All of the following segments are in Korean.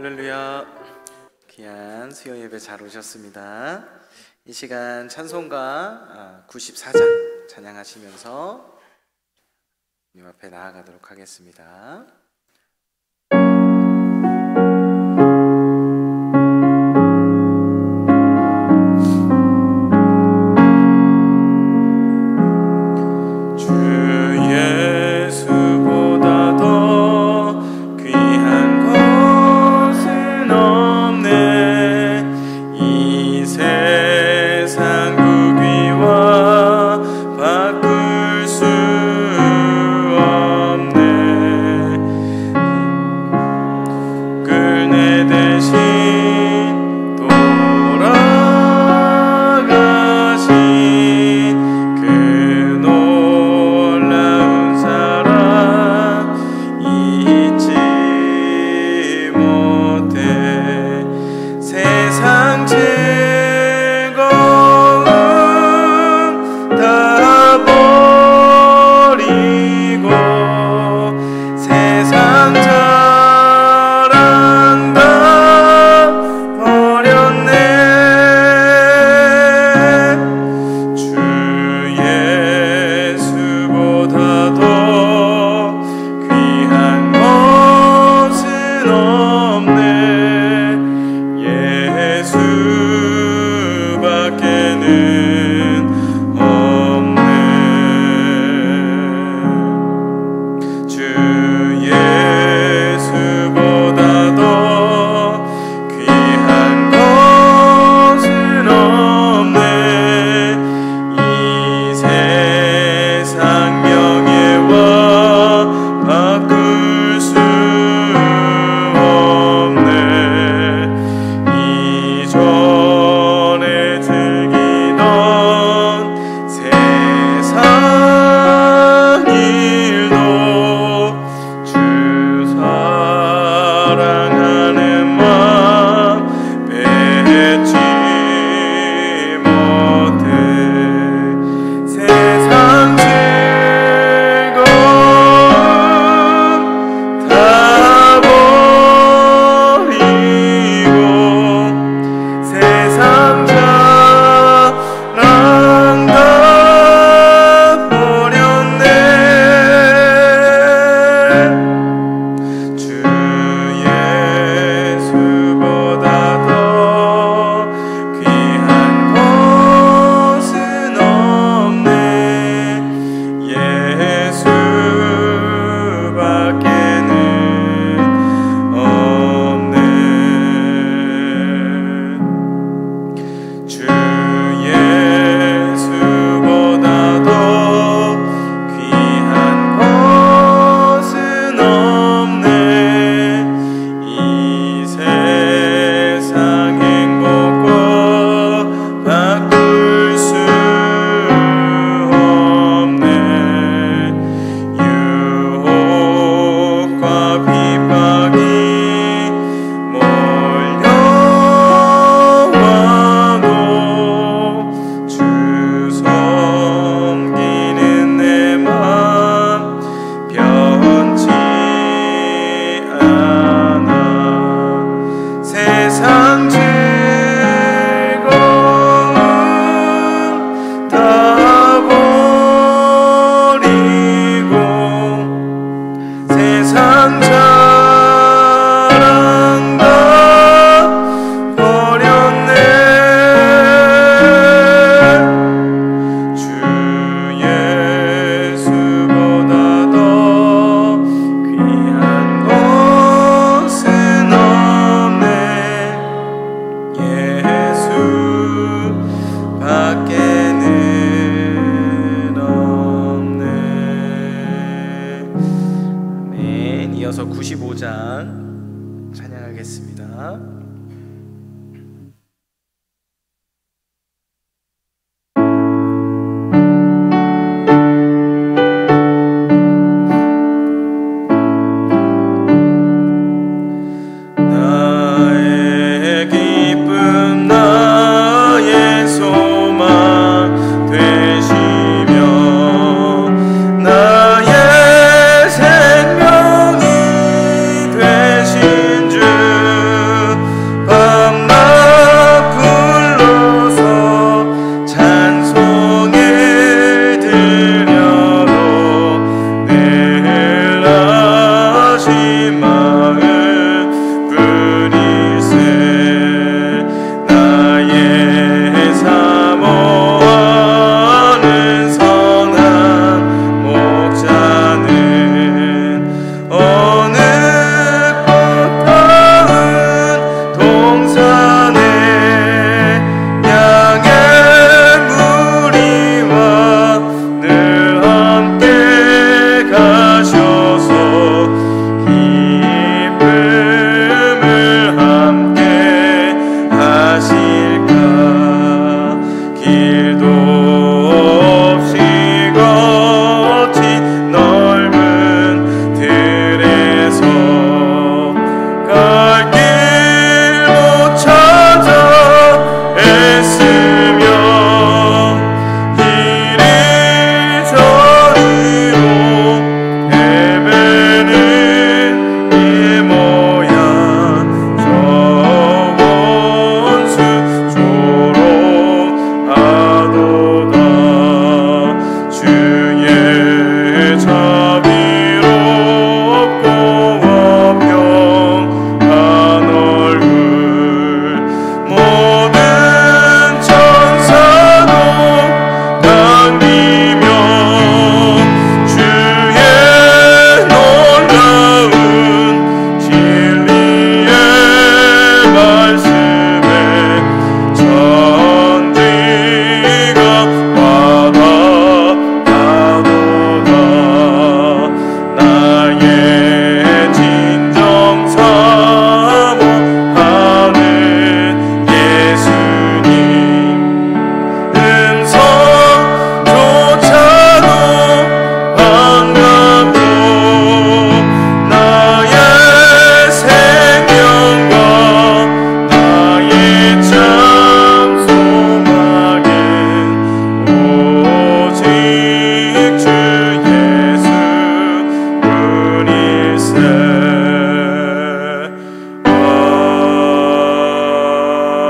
할렐루야. 귀한 수요 예배 잘 오셨습니다. 이 시간 찬송가 94장 찬양하시면서 주님 앞에 나아가도록 하겠습니다. 바꿀 수 없네.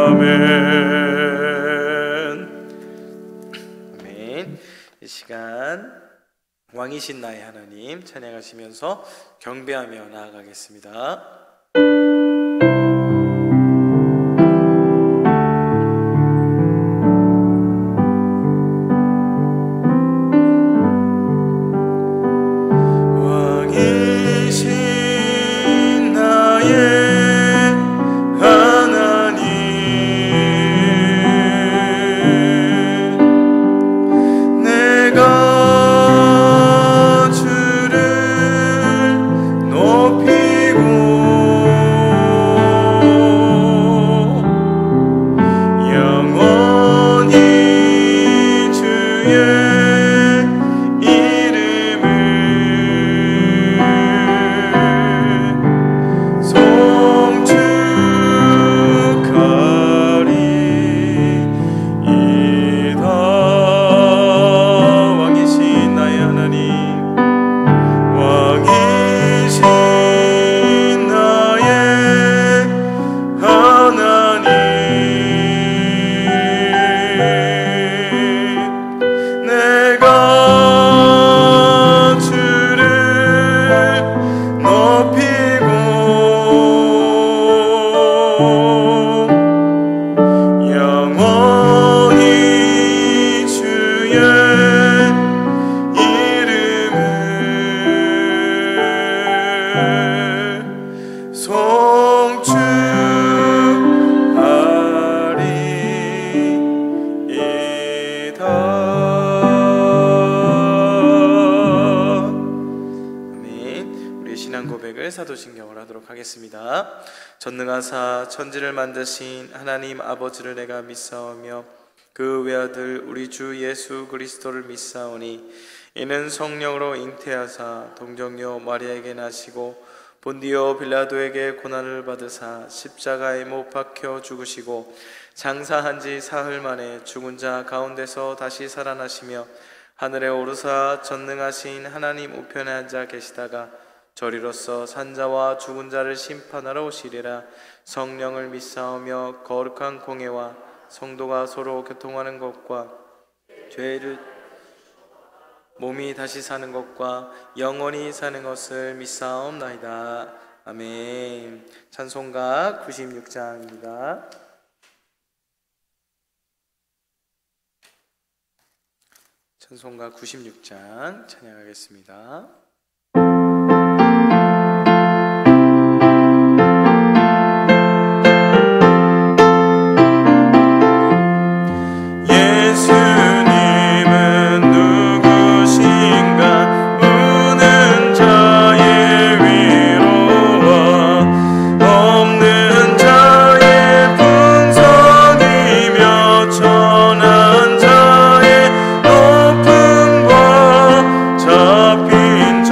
아멘. 이 시간 왕이신 나의 하나님 찬양하시면서 경배하며 나아가겠습니다. 사도신경을 하도록 하겠습니다. 전능하사 천지를 만드신 하나님 아버지를 내가 믿사오며 그 외아들 우리 주 예수 그리스도를 믿사오니 이는 성령으로 잉태하사 동정녀 마리아에게 나시고 본디오 빌라도에게 고난을 받으사 십자가에 못 박혀 죽으시고 장사한 지 사흘 만에 죽은 자 가운데서 다시 살아나시며 하늘에 오르사 전능하신 하나님 우편에 앉아 계시다가 저리로서 산자와 죽은 자를 심판하러 오시리라. 성령을 믿사오며 거룩한 공회와 성도가 서로 교통하는 것과 죄를 몸이 다시 사는 것과 영원히 사는 것을 믿사옵나이다. 아멘. 찬송가 96장입니다. 찬송가 96장 찬양하겠습니다. 잡힌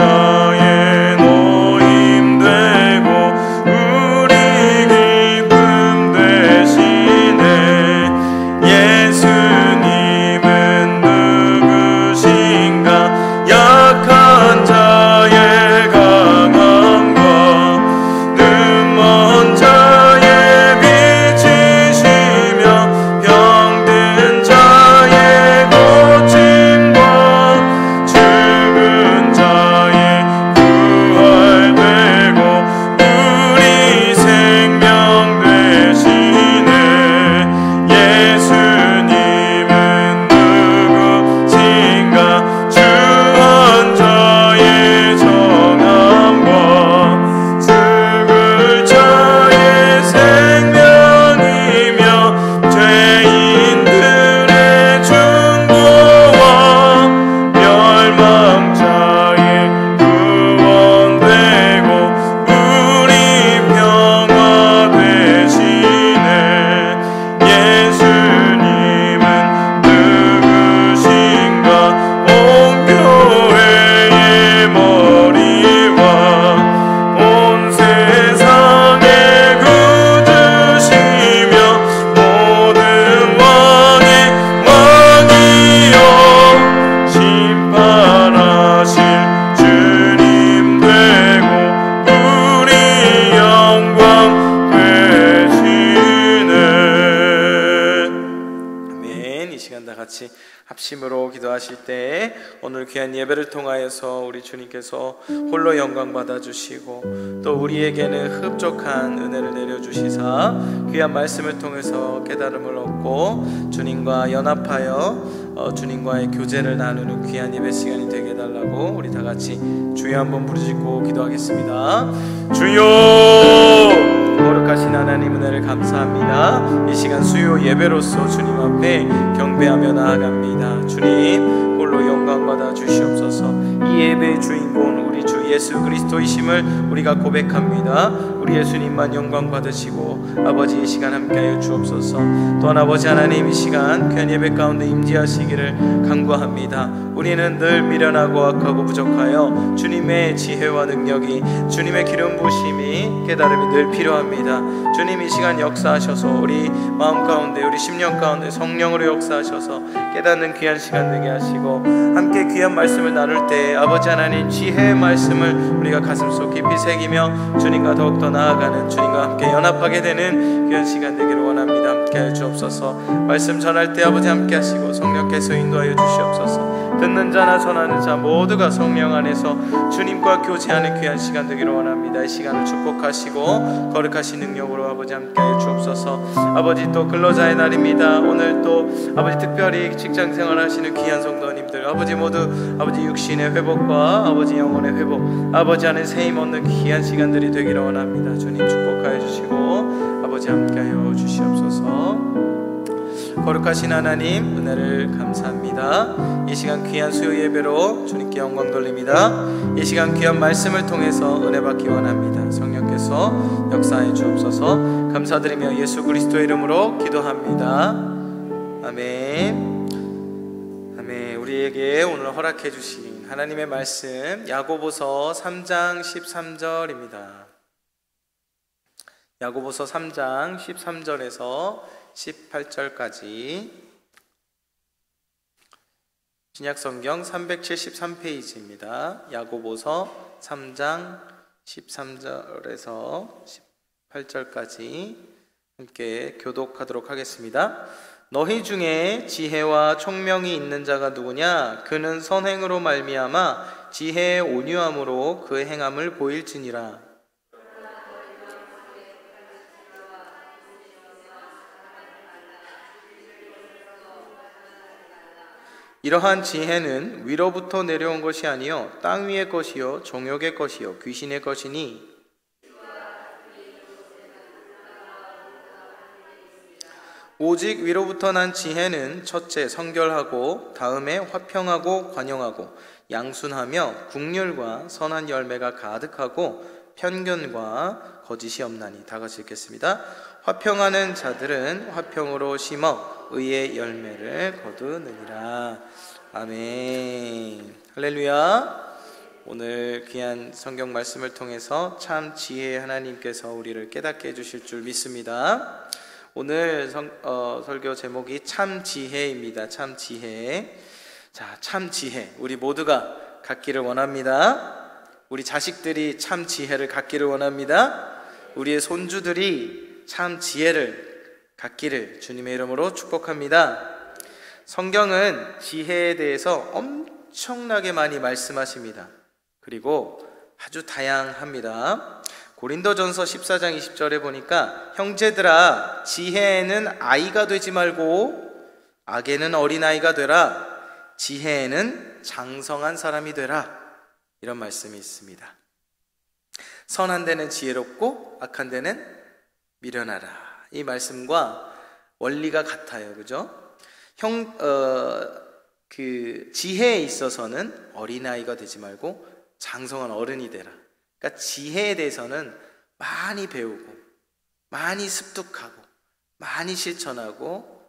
같이 합심으로 기도하실 때 오늘 귀한 예배를 통하여서 우리 주님께서 홀로 영광 받아주시고 또 우리에게는 흡족한 은혜를 내려주시사 귀한 말씀을 통해서 깨달음을 얻고 주님과 연합하여 주님과의 교제를 나누는 귀한 예배 시간이 되게 해달라고 우리 다 같이 주여 한번 부르짖고 기도하겠습니다. 주여! 거룩하신 하나님 은혜를 감사합니다. 이 시간 수요 예배로서 주님 앞에 경배하며 나아갑니다. 주님 홀로 영광 받아 주시옵소서. 이 예배의 주인공 우리 주 예수 그리스도이심을 우리가 고백합니다. 우리 예수님만 영광 받으시고 아버지 이 시간 함께하여 주옵소서. 또한 아버지 하나님 이 시간 귀한 예배 가운데 임재하시기를 간구합니다. 우리는 늘 미련하고 악하고 부족하여 주님의 지혜와 능력이 주님의 기름 부으심이 깨달음이 늘 필요합니다. 주님 이 시간 역사하셔서 우리 마음 가운데 우리 심령 가운데 성령으로 역사하셔서 깨닫는 귀한 시간 되게 하시고 함께 귀한 말씀을 나눌 때 아버지 하나님 지혜의 말씀을 우리가 가슴속 깊이 새기며 주님과 더욱더 나아가는 주님과 함께 연합하게 되는 귀한 시간 되기를 원합니다. 함께하여 주옵소서. 말씀 전할 때 아버지 함께 하시고 성령께서 인도하여 주시옵소서. 듣는 자나 전하는 자 모두가 성령 안에서 주님과 교제하는 귀한 시간 되기를 원합니다. 이 시간을 축복하시고 거룩하신 능력으로 아버지 함께하여 주옵소서. 아버지 또 근로자의 날입니다. 오늘 또 아버지 특별히 직장생활 하시는 귀한 성도님들 아버지 모두 아버지 육신의 회복과 아버지 영혼의 회복 아버지 안에 세임 얻는 귀한 시간들이 되기를 원합니다. 주님 축복하여 주시고 아버지 함께하여 주시옵소서. 거룩하신 하나님 은혜를 감사합니다. 이 시간 귀한 수요 예배로 주님께 영광 돌립니다. 이 시간 귀한 말씀을 통해서 은혜 받기 원합니다. 성령께서 역사해 주옵소서. 감사드리며 예수 그리스도의 이름으로 기도합니다. 아멘. 아멘. 우리에게 오늘 허락해 주신 하나님의 말씀 야고보서 3장 13절입니다. 야고보서 3장 13절에서 18절까지 신약성경 373페이지입니다. 야고보서 3장 13절에서 18절까지 함께 교독하도록 하겠습니다. 너희 중에 지혜와 총명이 있는 자가 누구냐? 그는 선행으로 말미암아 지혜의 온유함으로 그 행함을 보일지니라. 이러한 지혜는 위로부터 내려온 것이 아니요 땅 위의 것이요 정욕의 것이요 귀신의 것이니 오직 위로부터 난 지혜는 첫째 성결하고 다음에 화평하고 관용하고 양순하며 국률과 선한 열매가 가득하고 편견과 거짓이 없나니. 다 같이 읽겠습니다. 화평하는 자들은 화평으로 심어 의의 열매를 거두느니라. 아멘. 할렐루야. 오늘 귀한 성경 말씀을 통해서 참 지혜의 하나님께서 우리를 깨닫게 해주실 줄 믿습니다. 오늘 설교 제목이 참 지혜입니다. 참 지혜. 자, 참 지혜 우리 모두가 갖기를 원합니다. 우리 자식들이 참 지혜를 갖기를 원합니다. 우리의 손주들이 참 지혜를 갖기를 주님의 이름으로 축복합니다. 성경은 지혜에 대해서 엄청나게 많이 말씀하십니다. 그리고 아주 다양합니다. 고린도전서 14장 20절에 보니까 형제들아 지혜에는 아이가 되지 말고 악에는 어린아이가 되라. 지혜에는 장성한 사람이 되라. 이런 말씀이 있습니다. 선한 데는 지혜롭고 악한 데는 미련하라. 이 말씀과 원리가 같아요. 그죠? 지혜에 있어서는 어린아이가 되지 말고 장성한 어른이 되라. 그러니까 지혜에 대해서는 많이 배우고 많이 습득하고 많이 실천하고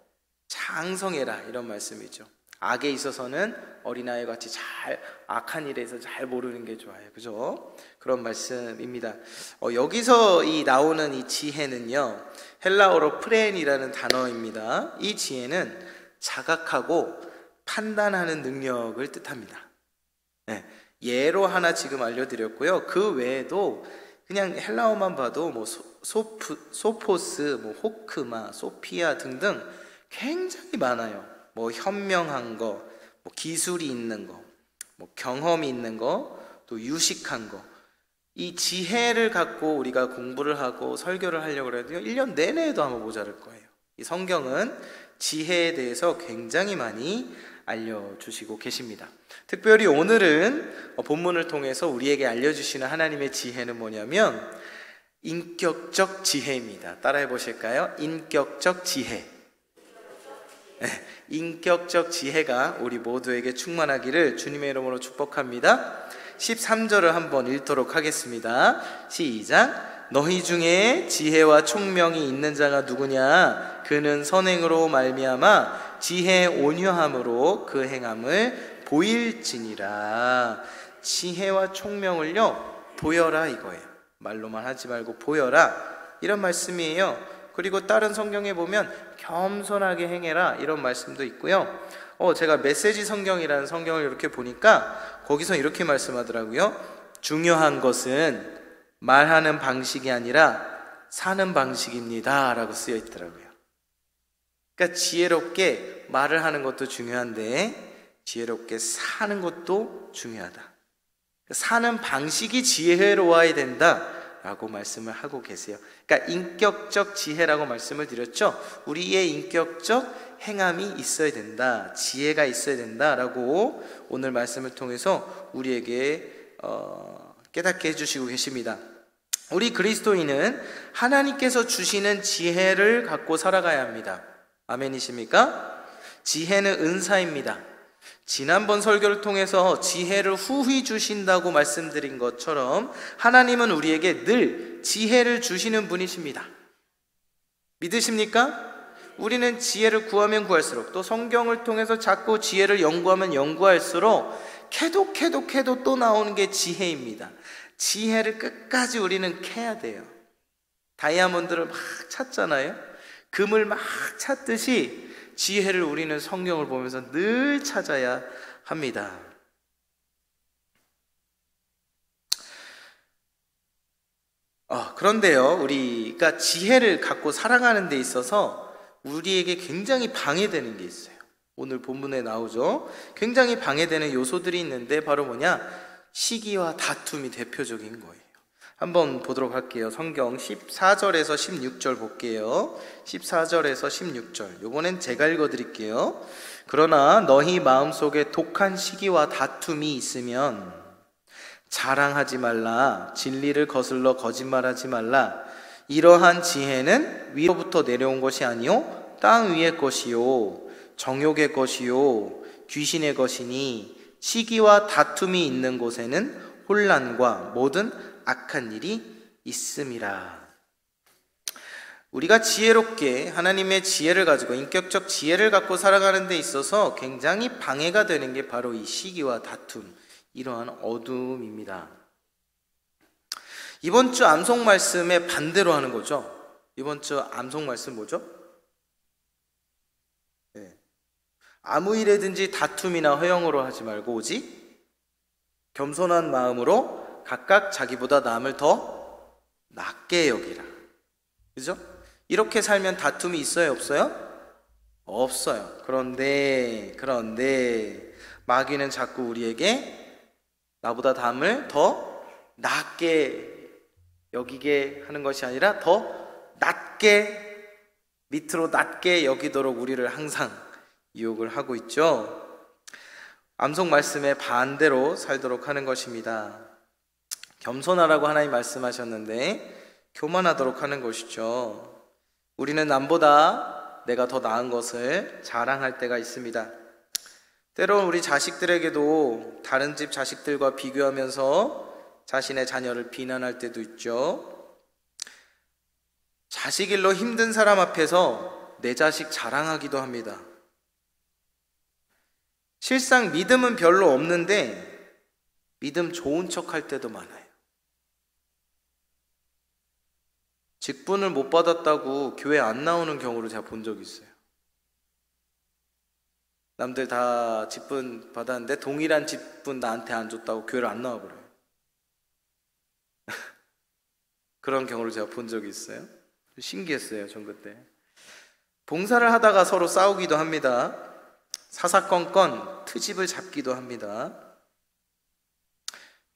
장성해라. 이런 말씀이죠. 악에 있어서는 어린아이 같이 잘 악한 일에 있어서 잘 모르는 게 좋아요. 그죠? 그런 말씀입니다. 여기서 나오는 이 지혜는요 헬라어로 프렌이라는 단어입니다. 이 지혜는 자각하고 판단하는 능력을 뜻합니다. 네. 예로 하나 지금 알려드렸고요. 그 외에도 그냥 헬라어만 봐도 뭐 소포스, 뭐 호크마, 소피아 등등 굉장히 많아요. 뭐 현명한 거, 뭐 기술이 있는 거, 뭐 경험이 있는 거, 또 유식한 거. 이 지혜를 갖고 우리가 공부를 하고 설교를 하려고 해도 1년 내내에도 아마 모자랄 거예요. 이 성경은 지혜에 대해서 굉장히 많이 알려주시고 계십니다. 특별히 오늘은 본문을 통해서 우리에게 알려주시는 하나님의 지혜는 뭐냐면 인격적 지혜입니다. 따라해 보실까요? 인격적 지혜. 인격적 지혜가 우리 모두에게 충만하기를 주님의 이름으로 축복합니다. 13절을 한번 읽도록 하겠습니다. 시작. 너희 중에 지혜와 총명이 있는 자가 누구냐? 그는 선행으로 말미암아 지혜 온유함으로 그 행함을 보일지니라. 지혜와 총명을요 보여라 이거예요. 말로만 하지 말고 보여라 이런 말씀이에요. 그리고 다른 성경에 보면 겸손하게 행해라 이런 말씀도 있고요. 제가 메시지 성경이라는 성경을 이렇게 보니까 거기서 이렇게 말씀하더라고요. 중요한 것은 말하는 방식이 아니라 사는 방식입니다 라고 쓰여 있더라고요. 그러니까 지혜롭게 말을 하는 것도 중요한데 지혜롭게 사는 것도 중요하다. 사는 방식이 지혜로워야 된다 라고 말씀을 하고 계세요. 그러니까 인격적 지혜라고 말씀을 드렸죠. 우리의 인격적 행함이 있어야 된다, 지혜가 있어야 된다라고 오늘 말씀을 통해서 우리에게 깨닫게 해주시고 계십니다. 우리 그리스도인은 하나님께서 주시는 지혜를 갖고 살아가야 합니다. 아멘이십니까? 지혜는 은사입니다. 지난번 설교를 통해서 지혜를 후히 주신다고 말씀드린 것처럼 하나님은 우리에게 늘 지혜를 주시는 분이십니다. 믿으십니까? 우리는 지혜를 구하면 구할수록 또 성경을 통해서 자꾸 지혜를 연구하면 연구할수록 캐도 또 나오는 게 지혜입니다. 지혜를 끝까지 우리는 캐야 돼요. 다이아몬드를 막 찾잖아요. 금을 막 찾듯이 지혜를 우리는 성경을 보면서 늘 찾아야 합니다. 그런데요, 우리가 지혜를 갖고 살아가는 데 있어서 우리에게 굉장히 방해되는 게 있어요. 오늘 본문에 나오죠. 굉장히 방해되는 요소들이 있는데 바로 뭐냐? 시기와 다툼이 대표적인 거예요. 한번 보도록 할게요. 성경 14절에서 16절 볼게요. 14절에서 16절. 요번엔 제가 읽어드릴게요. 그러나 너희 마음속에 독한 시기와 다툼이 있으면 자랑하지 말라. 진리를 거슬러 거짓말하지 말라. 이러한 지혜는 위로부터 내려온 것이 아니요 땅 위의 것이요 정욕의 것이요 귀신의 것이니 시기와 다툼이 있는 곳에는 혼란과 모든 악한 일이 있음이라. 우리가 지혜롭게 하나님의 지혜를 가지고 인격적 지혜를 갖고 살아가는 데 있어서 굉장히 방해가 되는 게 바로 이 시기와 다툼, 이러한 어둠입니다. 이번 주 암송 말씀의 반대로 하는 거죠. 이번 주 암송 말씀 뭐죠? 아무 일에든지 다툼이나 허영으로 하지 말고 오직 겸손한 마음으로 각각 자기보다 남을 더 낮게 여기라. 그죠? 이렇게 살면 다툼이 있어요, 없어요? 없어요. 그런데 마귀는 자꾸 우리에게 나보다 남을 더 낮게 여기게 하는 것이 아니라 더 낮게, 밑으로 낮게 여기도록 우리를 항상 유혹을 하고 있죠. 암송 말씀의 반대로 살도록 하는 것입니다. 겸손하라고 하나님 말씀하셨는데 교만하도록 하는 것이죠. 우리는 남보다 내가 더 나은 것을 자랑할 때가 있습니다. 때로는 우리 자식들에게도 다른 집 자식들과 비교하면서 자신의 자녀를 비난할 때도 있죠. 자식 일로 힘든 사람 앞에서 내 자식 자랑하기도 합니다. 실상 믿음은 별로 없는데 믿음 좋은 척 할 때도 많아요. 직분을 못 받았다고 교회 안 나오는 경우를 제가 본 적이 있어요. 남들 다 직분 받았는데 동일한 직분 나한테 안 줬다고 교회를 안 나와버려요. 그런 경우를 제가 본 적이 있어요. 신기했어요, 전 그때. 봉사를 하다가 서로 싸우기도 합니다. 사사건건 트집을 잡기도 합니다.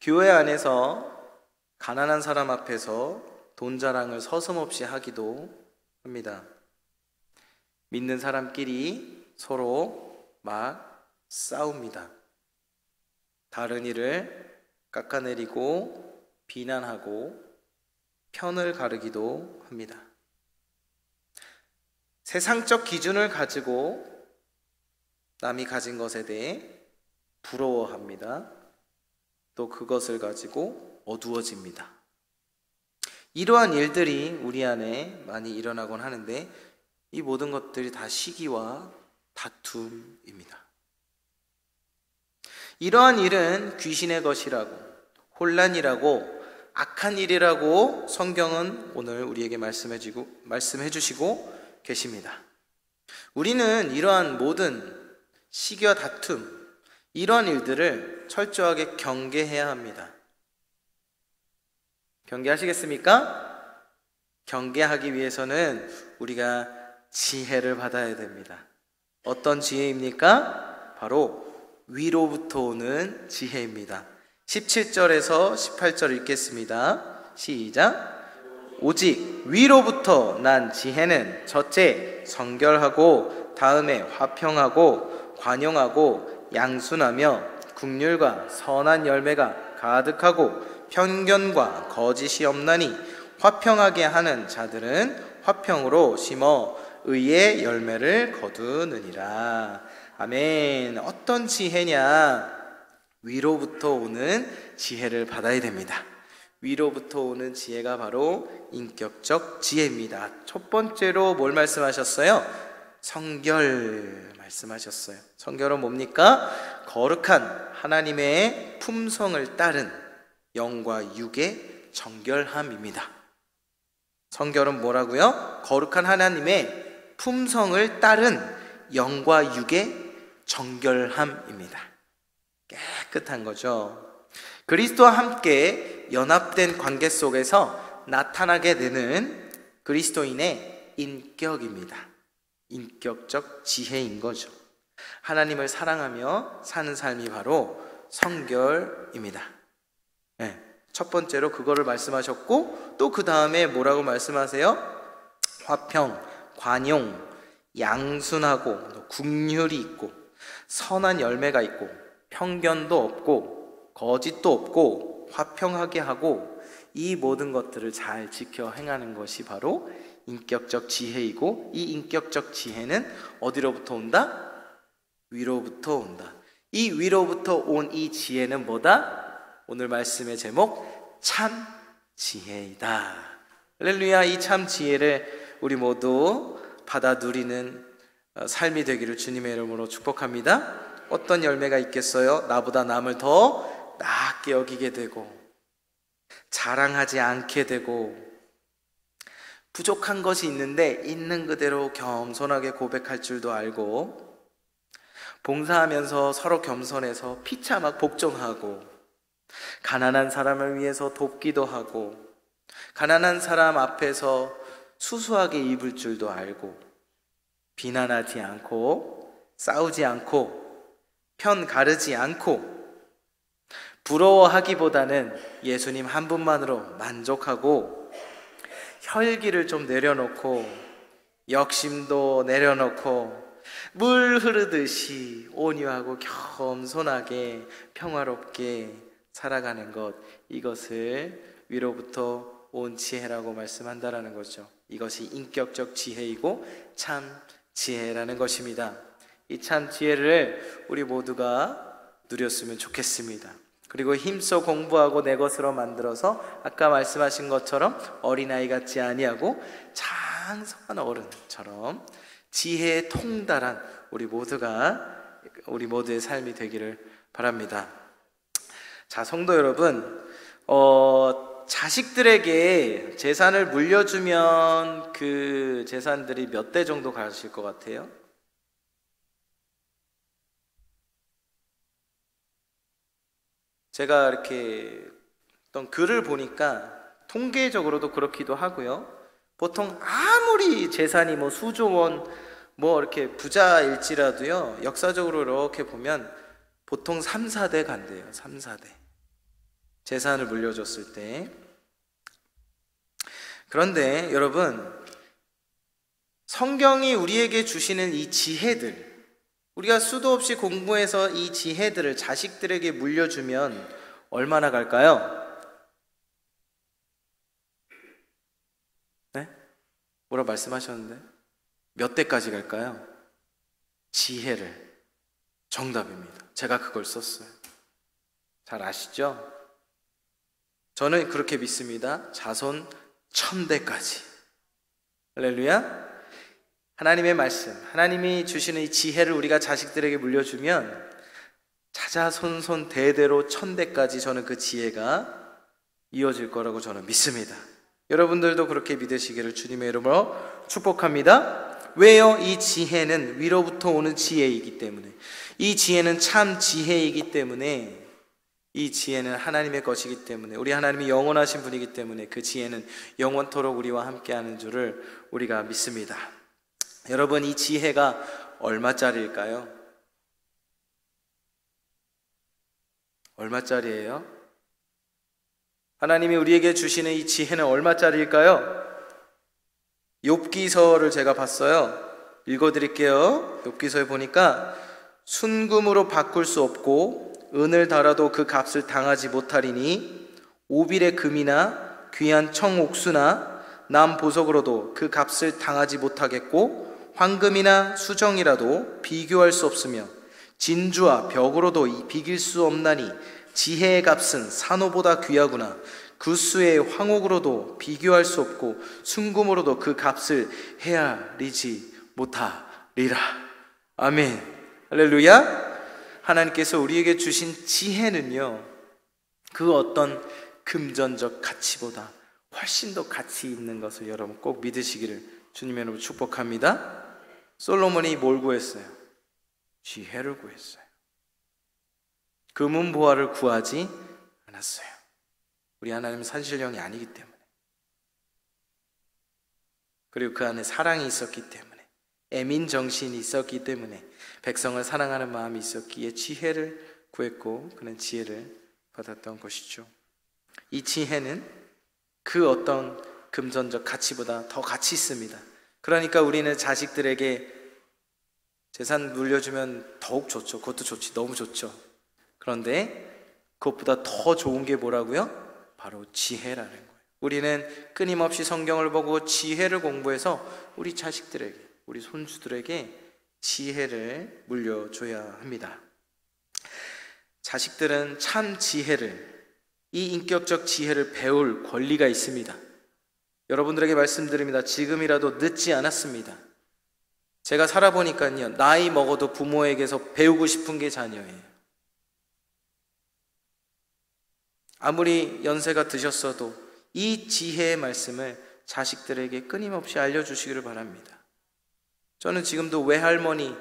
교회 안에서 가난한 사람 앞에서 돈 자랑을 서슴없이 하기도 합니다. 믿는 사람끼리 서로 막 싸웁니다. 다른 이를 깎아내리고 비난하고 편을 가르기도 합니다. 세상적 기준을 가지고 남이 가진 것에 대해 부러워합니다. 또 그것을 가지고 어두워집니다. 이러한 일들이 우리 안에 많이 일어나곤 하는데 이 모든 것들이 다 시기와 다툼입니다. 이러한 일은 귀신의 것이라고, 혼란이라고, 악한 일이라고 성경은 오늘 우리에게 말씀해 주시고 계십니다. 우리는 이러한 모든 시기와 다툼, 이러한 일들을 철저하게 경계해야 합니다. 경계하시겠습니까? 경계하기 위해서는 우리가 지혜를 받아야 됩니다. 어떤 지혜입니까? 바로 위로부터 오는 지혜입니다. 17절에서 18절 읽겠습니다. 시작. 오직 위로부터 난 지혜는 첫째 정결하고 다음에 화평하고 관용하고 양순하며 긍휼과 선한 열매가 가득하고 편견과 거짓이 없나니 화평하게 하는 자들은 화평으로 심어 의의 열매를 거두느니라. 아멘. 어떤 지혜냐? 위로부터 오는 지혜를 받아야 됩니다. 위로부터 오는 지혜가 바로 인격적 지혜입니다. 첫 번째로 뭘 말씀하셨어요? 성결 말씀하셨어요. 성결은 뭡니까? 거룩한 하나님의 품성을 따른 영과 육의 정결함입니다. 성결은 뭐라고요? 거룩한 하나님의 품성을 따른 영과 육의 정결함입니다. 깨끗한 거죠. 그리스도와 함께 연합된 관계 속에서 나타나게 되는 그리스도인의 인격입니다. 인격적 지혜인 거죠. 하나님을 사랑하며 사는 삶이 바로 성결입니다. 네, 첫 번째로 그거를 말씀하셨고, 또 그 다음에 뭐라고 말씀하세요? 화평, 관용, 양순하고 긍휼이 있고 선한 열매가 있고 편견도 없고 거짓도 없고 화평하게 하고, 이 모든 것들을 잘 지켜 행하는 것이 바로 인격적 지혜이고, 이 인격적 지혜는 어디로부터 온다? 위로부터 온다. 이 위로부터 온 이 지혜는 뭐다? 오늘 말씀의 제목, 참 지혜이다. 할렐루야. 이 참 지혜를 우리 모두 받아 누리는 삶이 되기를 주님의 이름으로 축복합니다. 어떤 열매가 있겠어요? 나보다 남을 더 나게 여기게 되고, 자랑하지 않게 되고, 부족한 것이 있는데 있는 그대로 겸손하게 고백할 줄도 알고, 봉사하면서 서로 겸손해서 피차 막 복종하고, 가난한 사람을 위해서 돕기도 하고, 가난한 사람 앞에서 수수하게 입을 줄도 알고, 비난하지 않고, 싸우지 않고, 편 가르지 않고, 부러워하기보다는 예수님 한 분만으로 만족하고, 혈기를 좀 내려놓고, 욕심도 내려놓고, 물 흐르듯이 온유하고 겸손하게 평화롭게 살아가는 것, 이것을 위로부터 온 지혜라고 말씀한다라는 거죠. 이것이 인격적 지혜이고 참 지혜라는 것입니다. 이 참 지혜를 우리 모두가 누렸으면 좋겠습니다. 그리고 힘써 공부하고 내 것으로 만들어서 아까 말씀하신 것처럼 어린아이 같지 아니하고 장성한 어른처럼 지혜에 통달한 우리 모두의 삶이 되기를 바랍니다. 자, 성도 여러분, 자식들에게 재산을 물려주면 그 재산들이 몇 대 정도 가실 것 같아요? 제가 이렇게 어떤 글을 보니까 통계적으로도 그렇기도 하고요. 보통 아무리 재산이 수조 원, 뭐 이렇게 부자일지라도요, 역사적으로 이렇게 보면 보통 3, 4대 간대요. 3, 4대. 재산을 물려줬을 때. 그런데 여러분, 성경이 우리에게 주시는 이 지혜들, 우리가 수도 없이 공부해서 이 지혜들을 자식들에게 물려주면 얼마나 갈까요? 네? 뭐라 말씀하셨는데? 몇 대까지 갈까요? 지혜를. 정답입니다. 제가 그걸 썼어요. 잘 아시죠? 저는 그렇게 믿습니다. 자손 1000대까지. 할렐루야. 하나님의 말씀, 하나님이 주시는 이 지혜를 우리가 자식들에게 물려주면 자자손손 대대로 1000대까지 저는 그 지혜가 이어질 거라고 저는 믿습니다. 여러분들도 그렇게 믿으시기를 주님의 이름으로 축복합니다. 왜요? 이 지혜는 위로부터 오는 지혜이기 때문에, 이 지혜는 참 지혜이기 때문에, 이 지혜는 하나님의 것이기 때문에, 우리 하나님이 영원하신 분이기 때문에 그 지혜는 영원토록 우리와 함께하는 줄을 우리가 믿습니다. 여러분, 이 지혜가 얼마짜리일까요? 얼마짜리예요? 하나님이 우리에게 주시는 이 지혜는 얼마짜리일까요? 욥기서를 제가 봤어요. 읽어드릴게요. 욥기서에 보니까 순금으로 바꿀 수 없고 은을 달아도 그 값을 당하지 못하리니 오빌의 금이나 귀한 청옥수나 남 보석으로도 그 값을 당하지 못하겠고 황금이나 수정이라도 비교할 수 없으며 진주와 벽으로도 비길 수 없나니 지혜의 값은 산호보다 귀하구나. 구수의 황옥으로도 비교할 수 없고 순금으로도 그 값을 헤아리지 못하리라. 아멘. 할렐루야. 하나님께서 우리에게 주신 지혜는요, 그 어떤 금전적 가치보다 훨씬 더 가치 있는 것을 여러분 꼭 믿으시기를 주님의 이름으로 축복합니다. 솔로몬이 뭘 구했어요? 지혜를 구했어요. 금은보화를 구하지 않았어요. 우리 하나님은 산신령이 아니기 때문에, 그리고 그 안에 사랑이 있었기 때문에, 애민 정신이 있었기 때문에, 백성을 사랑하는 마음이 있었기에 지혜를 구했고 그는 지혜를 받았던 것이죠. 이 지혜는 그 어떤 금전적 가치보다 더 가치 있습니다. 그러니까 우리는 자식들에게 재산 물려주면 더욱 좋죠. 그것도 좋지, 너무 좋죠. 그런데 그것보다 더 좋은 게 뭐라고요? 바로 지혜라는 거예요. 우리는 끊임없이 성경을 보고 지혜를 공부해서 우리 자식들에게, 우리 손주들에게 지혜를 물려줘야 합니다. 자식들은 참 지혜를, 이 인격적 지혜를 배울 권리가 있습니다. 여러분들에게 말씀드립니다. 지금이라도 늦지 않았습니다. 제가 살아보니까요, 나이 먹어도 부모에게서 배우고 싶은 게 자녀예요. 아무리 연세가 드셨어도 이 지혜의 말씀을 자식들에게 끊임없이 알려주시기를 바랍니다. 저는 지금도 외할머니,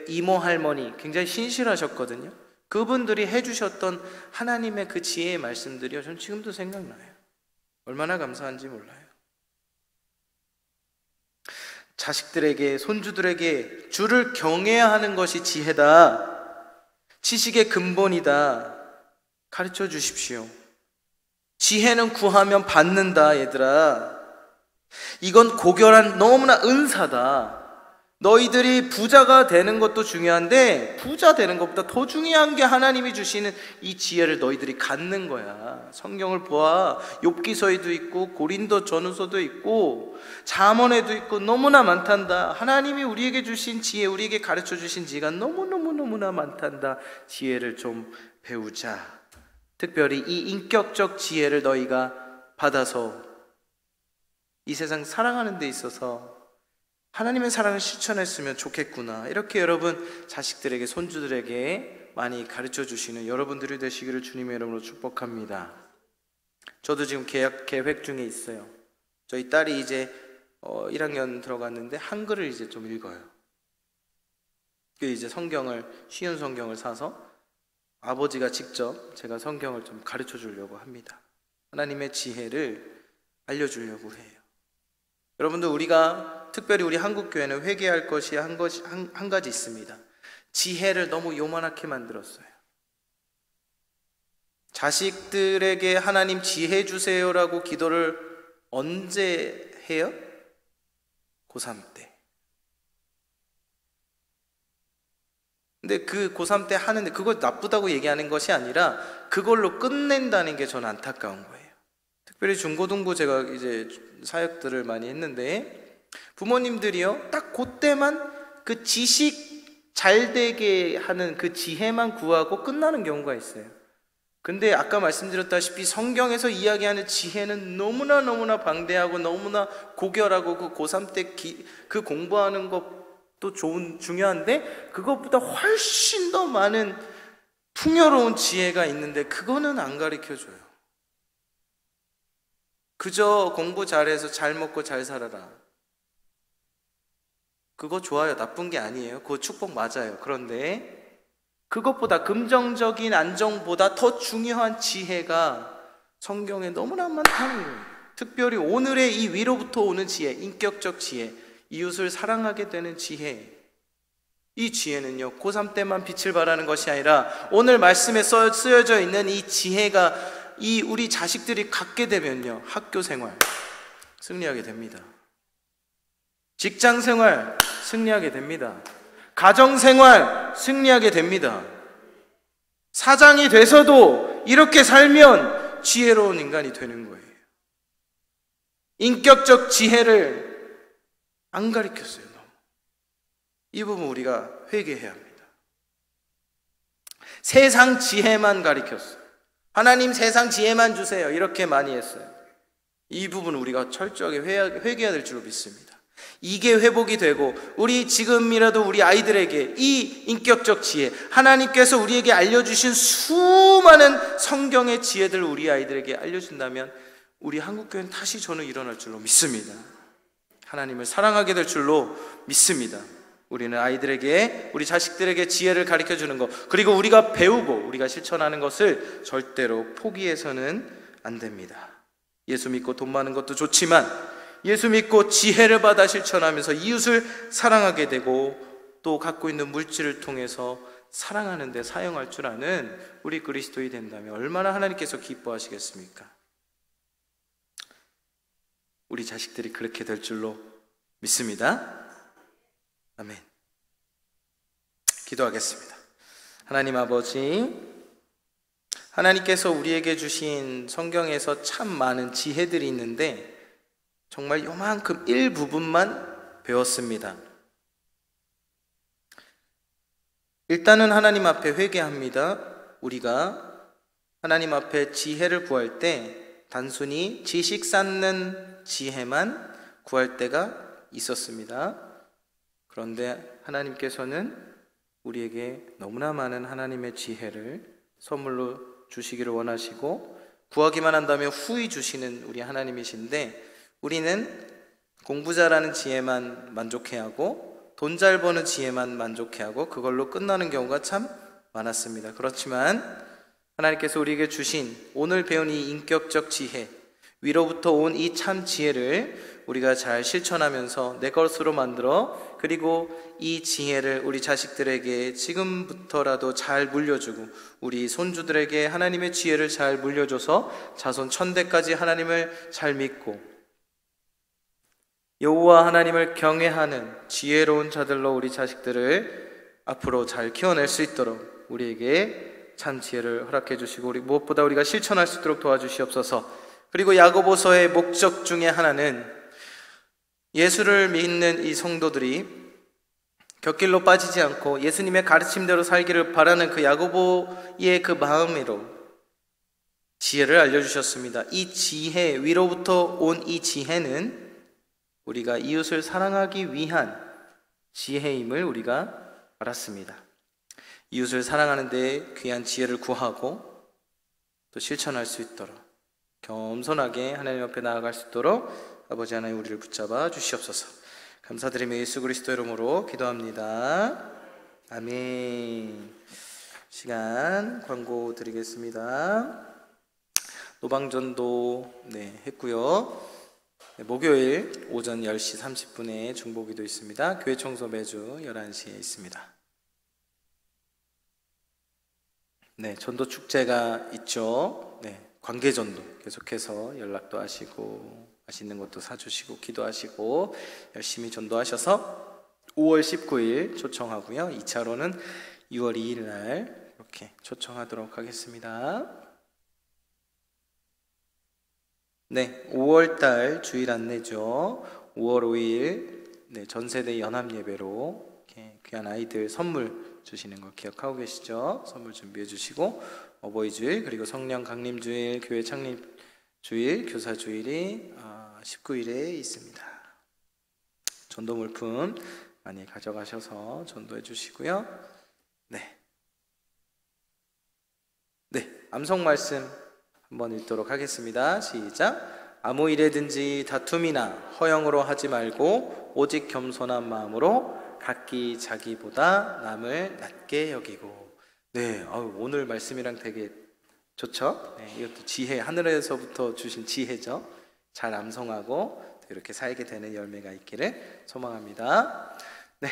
이모 할머니 굉장히 신실하셨거든요. 그분들이 해주셨던 하나님의 그 지혜의 말씀들이요, 저는 지금도 생각나요. 얼마나 감사한지 몰라요. 자식들에게, 손주들에게 주를 경외해야 하는 것이 지혜다, 지식의 근본이다 가르쳐 주십시오. 지혜는 구하면 받는다. 얘들아, 이건 고결한 너무나 은사다. 너희들이 부자가 되는 것도 중요한데 부자 되는 것보다 더 중요한 게 하나님이 주시는 이 지혜를 너희들이 갖는 거야. 성경을 보아. 욥기서에도 있고 고린도 전후서도 있고 잠언에도 있고 너무나 많단다. 하나님이 우리에게 주신 지혜, 우리에게 가르쳐 주신 지혜가 너무너무너무나 많단다. 지혜를 좀 배우자. 특별히 이 인격적 지혜를 너희가 받아서 이 세상 살아가는 데 있어서 하나님의 사랑을 실천했으면 좋겠구나. 이렇게 여러분 자식들에게, 손주들에게 많이 가르쳐 주시는 여러분들이 되시기를 주님의 이름으로 축복합니다. 저도 지금 계획 중에 있어요. 저희 딸이 이제 1학년 들어갔는데 한글을 이제 좀 읽어요. 그 이제 성경을, 쉬운 성경을 사서 아버지가 직접 제가 성경을 좀 가르쳐 주려고 합니다. 하나님의 지혜를 알려주려고 해요. 여러분들, 우리가 특별히 우리 한국교회는 회개할 것이 한 가지 있습니다. 지혜를 너무 요만하게 만들었어요. 자식들에게 하나님 지혜 주세요라고 기도를 언제 해요? 고3 때. 근데 그 고3 때 하는데 그걸 나쁘다고 얘기하는 것이 아니라 그걸로 끝낸다는 게 저는 안타까운 거예요. 특별히 중고등부 제가 이제 사역들을 많이 했는데 부모님들이요 딱 그때만 그 지식 잘 되게 하는 그 지혜만 구하고 끝나는 경우가 있어요. 근데 아까 말씀드렸다시피 성경에서 이야기하는 지혜는 너무나 방대하고 너무나 고결하고 그 고3 때 그 공부하는 것도 중요한데 그것보다 훨씬 더 많은 풍요로운 지혜가 있는데 그거는 안 가르쳐줘요. 그저 공부 잘해서 잘 먹고 잘 살아라. 그거 좋아요. 나쁜 게 아니에요. 그거 축복 맞아요. 그런데 그것보다 긍정적인 안정보다 더 중요한 지혜가 성경에 너무나 많다는 거예요. 특별히 오늘의 이 위로부터 오는 지혜, 인격적 지혜, 이웃을 사랑하게 되는 지혜. 이 지혜는요 고3 때만 빛을 발하는 것이 아니라 오늘 말씀에 쓰여져 있는 이 지혜가 이 우리 자식들이 갖게 되면요 학교 생활 승리하게 됩니다. 직장 생활 승리하게 됩니다. 가정 생활 승리하게 됩니다. 사장이 돼서도 이렇게 살면 지혜로운 인간이 되는 거예요. 인격적 지혜를 안 가르쳤어요. 너무. 이 부분 우리가 회개해야 합니다. 세상 지혜만 가르쳤어요. 하나님 세상 지혜만 주세요. 이렇게 많이 했어요. 이 부분 우리가 철저하게 회개해야 될 줄로 믿습니다. 이게 회복이 되고 우리 지금이라도 우리 아이들에게 이 인격적 지혜 하나님께서 우리에게 알려주신 수많은 성경의 지혜들을 우리 아이들에게 알려준다면 우리 한국교회는 다시 저는 일어날 줄로 믿습니다. 하나님을 사랑하게 될 줄로 믿습니다. 우리는 아이들에게 우리 자식들에게 지혜를 가르쳐주는 것 그리고 우리가 배우고 우리가 실천하는 것을 절대로 포기해서는 안 됩니다. 예수 믿고 돈 많은 것도 좋지만 예수 믿고 지혜를 받아 실천하면서 이웃을 사랑하게 되고 또 갖고 있는 물질을 통해서 사랑하는 데 사용할 줄 아는 우리 그리스도인이 된다면 얼마나 하나님께서 기뻐하시겠습니까? 우리 자식들이 그렇게 될 줄로 믿습니다. 아멘. 기도하겠습니다. 하나님 아버지, 하나님께서 우리에게 주신 성경에서 참 많은 지혜들이 있는데 정말 요만큼 일부분만 배웠습니다. 일단은 하나님 앞에 회개합니다. 우리가 하나님 앞에 지혜를 구할 때 단순히 지식 쌓는 지혜만 구할 때가 있었습니다. 그런데 하나님께서는 우리에게 너무나 많은 하나님의 지혜를 선물로 주시기를 원하시고 구하기만 한다면 후히 주시는 우리 하나님이신데 우리는 공부 잘하는 지혜만 만족해하고 돈 잘 버는 지혜만 만족해하고 그걸로 끝나는 경우가 참 많았습니다. 그렇지만 하나님께서 우리에게 주신 오늘 배운 이 인격적 지혜 위로부터 온 이 참 지혜를 우리가 잘 실천하면서 내 것으로 만들어 그리고 이 지혜를 우리 자식들에게 지금부터라도 잘 물려주고 우리 손주들에게 하나님의 지혜를 잘 물려줘서 자손 천대까지 하나님을 잘 믿고 여호와 하나님을 경외하는 지혜로운 자들로 우리 자식들을 앞으로 잘 키워낼 수 있도록 우리에게 참 지혜를 허락해 주시고 우리 무엇보다 우리가 실천할 수 있도록 도와주시옵소서. 그리고 야고보서의 목적 중에 하나는 예수를 믿는 이 성도들이 곁길로 빠지지 않고 예수님의 가르침대로 살기를 바라는 그 야고보의 그 마음으로 지혜를 알려주셨습니다. 이 지혜 위로부터 온 이 지혜는 우리가 이웃을 사랑하기 위한 지혜임을 우리가 알았습니다. 이웃을 사랑하는 데 귀한 지혜를 구하고 또 실천할 수 있도록 겸손하게 하나님 앞에 나아갈 수 있도록 아버지 하나님 우리를 붙잡아 주시옵소서. 감사드리며 예수 그리스도 이름으로 기도합니다. 아멘. 시간 광고 드리겠습니다. 노방전도 했고요. 목요일 오전 10시 30분에 중보기도 있습니다. 교회 청소 매주 11시에 있습니다. 네, 전도 축제가 있죠. 네, 관계 전도 계속해서 연락도 하시고 맛있는 것도 사주시고 기도하시고 열심히 전도하셔서 5월 19일 초청하고요. 2차로는 6월 2일 날 이렇게 초청하도록 하겠습니다. 네, 5월달 주일 안내죠. 5월 5일 네, 전세대 연합예배로 이렇게 귀한 아이들 선물 주시는 거 기억하고 계시죠? 선물 준비해 주시고 어버이주일 그리고 성령 강림주일 교회 창립주일 교사주일이 19일에 있습니다. 전도 물품 많이 가져가셔서 전도해 주시고요. 네, 암송 말씀 한번 읽도록 하겠습니다. 시작. 아무 일에든지 다툼이나 허영으로 하지 말고 오직 겸손한 마음으로 각기 자기보다 남을 낮게 여기고. 네, 오늘 말씀이랑 되게 좋죠? 네, 이것도 지혜, 하늘에서부터 주신 지혜죠. 잘 암송하고 이렇게 살게 되는 열매가 있기를 소망합니다. 네,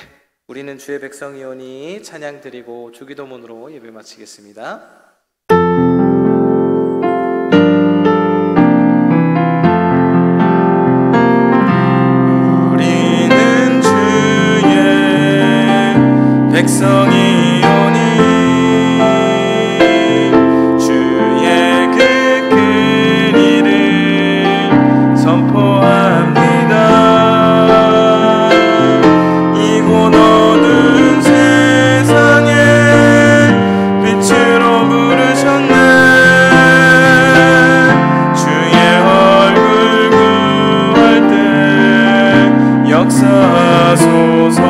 우리는 주의 백성이오니 찬양 드리고 주기도문으로 예배 마치겠습니다. 백성이오니 주의 그 큰 일을 선포합니다. 이곳 어두운 세상에 빛으로 부르셨네. 주의 얼굴 구할 때 역사하소서.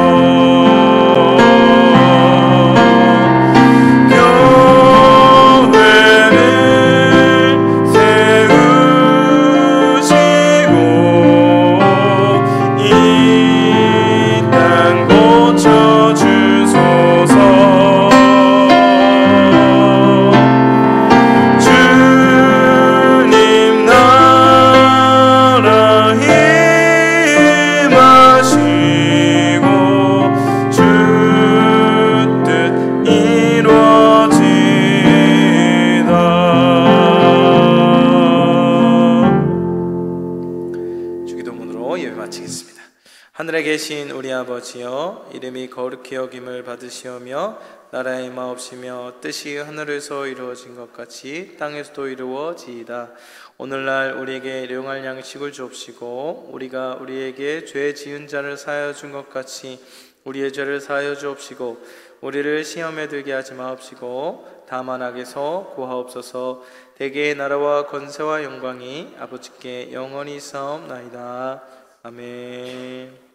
하늘에 계신 우리 아버지여, 이름이 거룩히 여김을 받으시오며 나라의 마옵시며 뜻이 하늘에서 이루어진 것 같이 땅에서도 이루어지이다. 오늘날 우리에게 일용할 양식을 주옵시고 우리가 우리에게 죄 지은 자를 사하여 준 것 같이 우리의 죄를 사하여 주옵시고 우리를 시험에 들게 하지 마옵시고 다만 악에서 구하옵소서. 대개의 나라와 권세와 영광이 아버지께 영원히 있사옵나이다. 아멘.